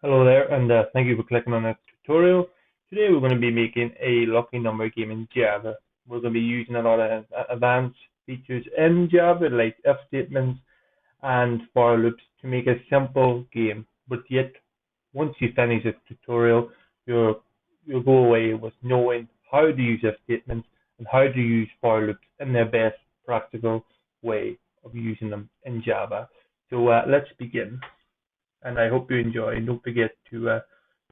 Hello there, and thank you for clicking on this tutorial. Today we're going to be making a lucky number game in Java. We're going to be using a lot of advanced features in Java, like if statements and for loops, to make a simple game. But yet, once you finish this tutorial, you'll go away with knowing how to use if statements and how to use for loops in their best practical way of using them in Java. So let's begin, and I hope you enjoy. And don't forget to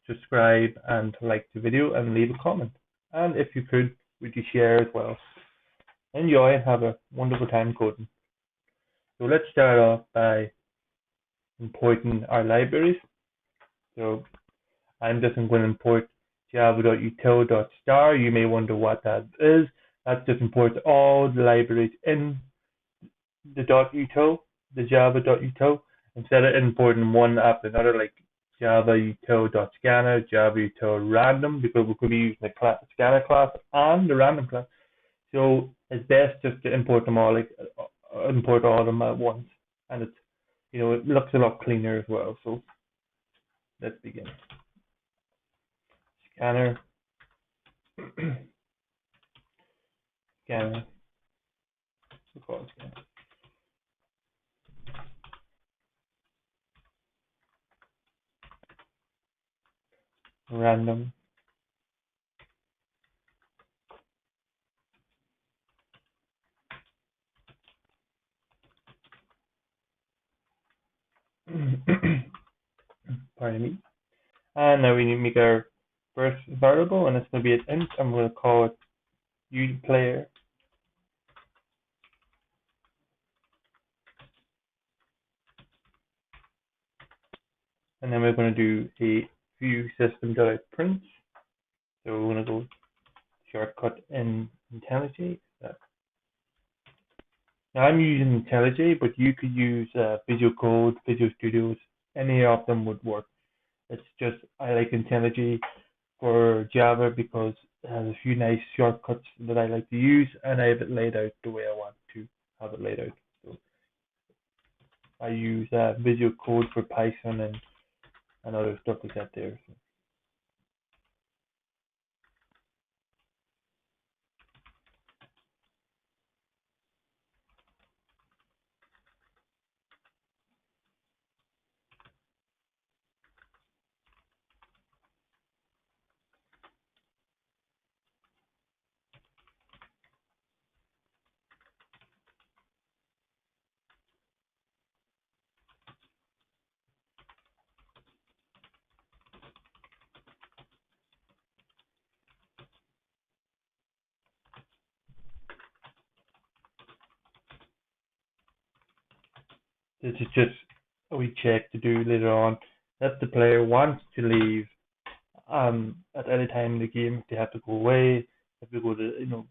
subscribe and like the video and leave a comment. And if you could, would you share as well? Enjoy and have a wonderful time coding. So let's start off by importing our libraries. So I'm just going to import java.util.star. You may wonder what that is. That just imports all the libraries in the .util, the java.util, instead of importing one after another, like Java util.scanner, Java util random, because we could be using the scanner class and the random class. So it's best just to import them all, like import all of them at once, and it looks a lot cleaner as well. So let's begin. Scanner, scanner, we'll call it scanner. Random. Pardon me. And now we need to make our first variable, and it's going to be an int. I'm going to call it uPlayer. And then we're going to do a view system.out_print. So we're going to go shortcut in IntelliJ. Now I'm using IntelliJ, but you could use Visual Code, Visual Studios. Any of them would work. It's just I like IntelliJ for Java because it has a few nice shortcuts that I like to use, and I have it laid out the way I want to have it laid out. So I use Visual Code for Python and other stuff like that there. So this is just a wee check to do later on. If the player wants to leave at any time in the game, if they have to go away, if they go to,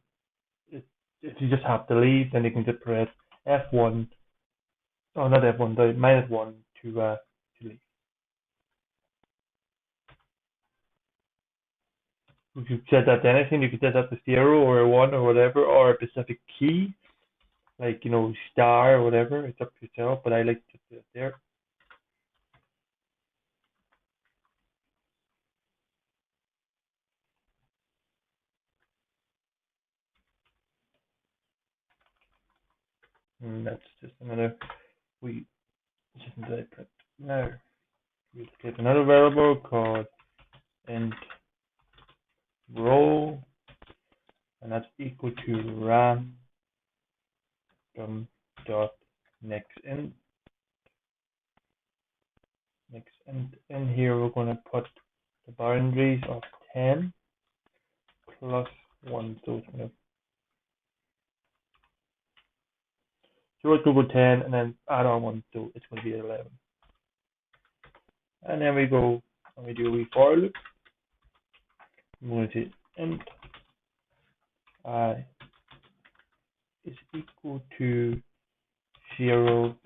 if, if you just have to leave, then you can just press F1, oh not F1, sorry, -1 to leave. You could set that to anything. You could set that to 0 or a 1 or whatever, or a specific key, like star or whatever. It's up to yourself, but I like to put it there. And that's just another we just print. Now we take another variable called int row, and that's equal to random dot next int. In here we're going to put the boundaries of 10 plus 1, so it's going to go 10 and then add on 1, so it's going to be 11. And then we go and we do a for loop. I'm going to say int I is equal to 0.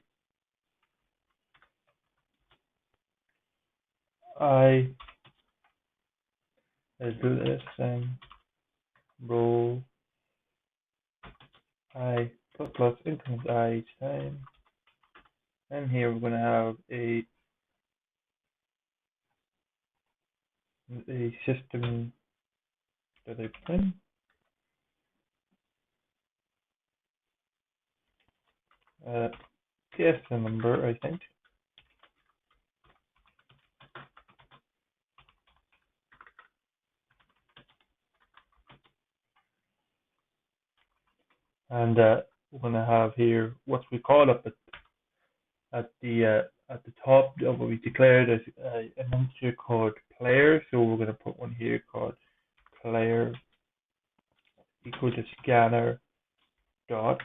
I is less than row I plus increment I each time. And here we're going to have a the system that I print. Guess the number, I think. And we're going to have here what we call up at the top of what we declared as an integer called player. So we're going to put one here called player equal to scanner dot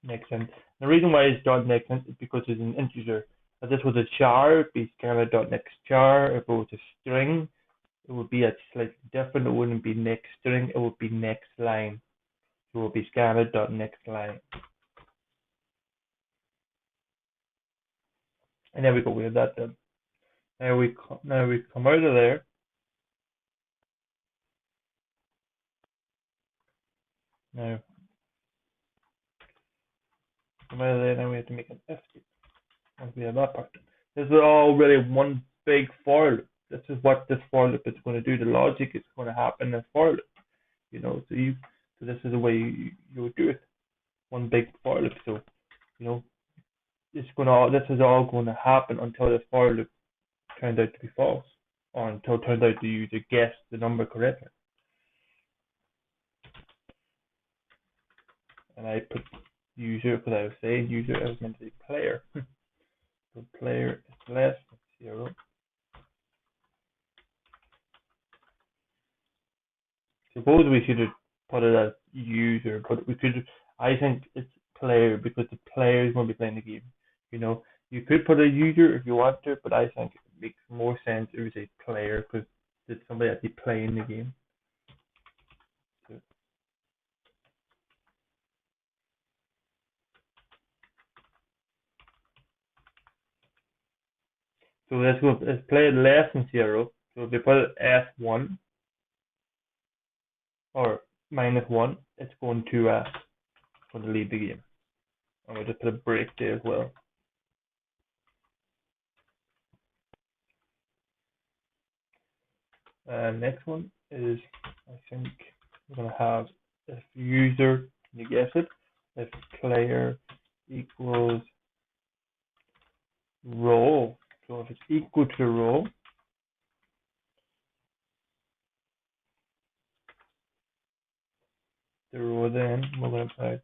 next. And the reason why it's dot next is because it's an integer. If this was a char, it'd be scanner dot next char. If it was a string, it would be a slightly different. It wouldn't be next string. It would be next line. So it would be scanner dot next line. And there we go. We have that done. Now we come out of there. Now come out of there. Now we have to make an if statement. Once we have that part done. This is all really one big for loop. This is what this for loop is going to do. The logic is going to happen in this for loop. So this is the way you would do it. One big for loop. So you know this is all going to happen until this for loop turns out to be false, or until it turns out the user guessed the number correctly. And I put user because I was saying user is meant to be player. So player is less than 0. Suppose we should have put it as user, but we could. I think it's player because the player is going to be playing the game. You know, you could put a user if you want to, but I think it makes more sense if you say player because it's somebody actually playing the game. So let's go. Let's play it less than 0. So if we put it f1 or -1, it's going to leave the game. And we'll just put a break there as well. Next one is, I think we're going to have if user, can you guess it? If player equals row. So if it's equal to row, the row, then we're going to put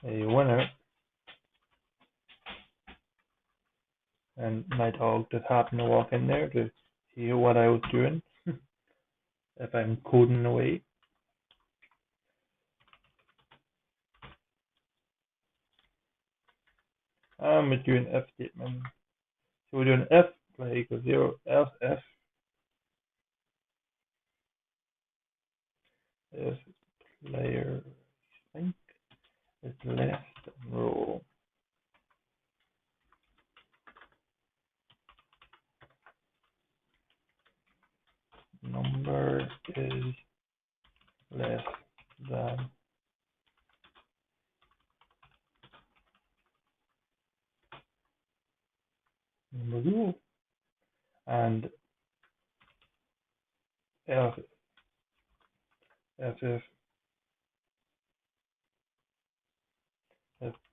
a winner. And my dog just happened to walk in there to see what I was doing. If I'm coding away. We're doing if statement. So we're doing if player equals 0, else if player, I think, is less than row. Number is less than number 0. And else if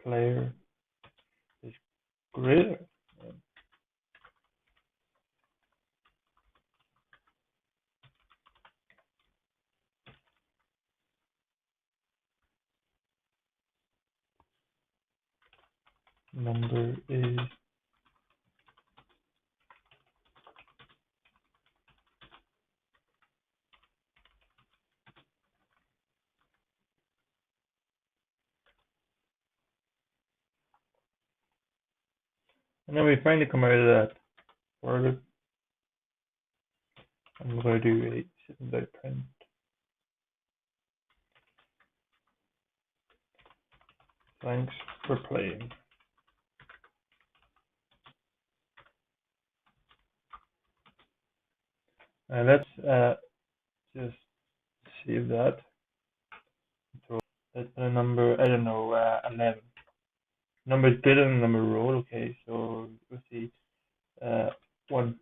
player is greater than number is and then we finally come out of that word and we're going to do a system.print. Thanks for playing. And let's just save that. Let's put a number, I don't know, 11. Number is greater than number roll, okay, so let's see. Uh, 1,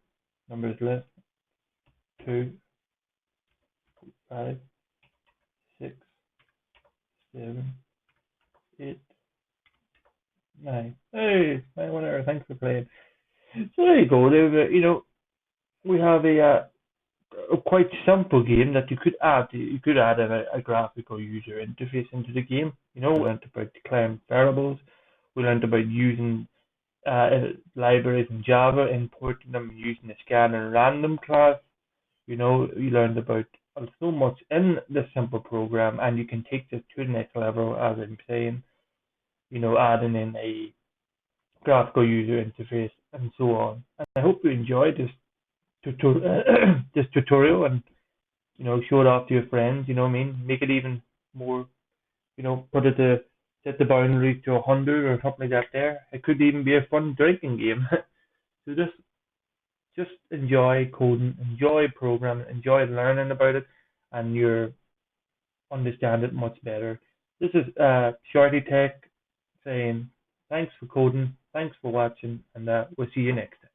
number is less, 2, 5, 6, 7, 8, 9. Hey, my one error, thanks for playing. So there you go, we have a quite simple game that you could add. You could add a graphical user interface into the game. We learned about declaring variables. We learned about using libraries in Java, importing them using a scan and random class. You learned about so much in this simple program, and you can take this to the next level, as I'm saying. Adding in a graphical user interface and so on. And I hope you enjoyed this tutorial, and show it off to your friends, what I mean? Make it even more, put it to set the boundary to 100 or something like that there. It could even be a fun drinking game. So just enjoy coding, enjoy programming, enjoy learning about it, and you understand it much better. This is Shorty Tech saying thanks for coding, thanks for watching, and we'll see you next time.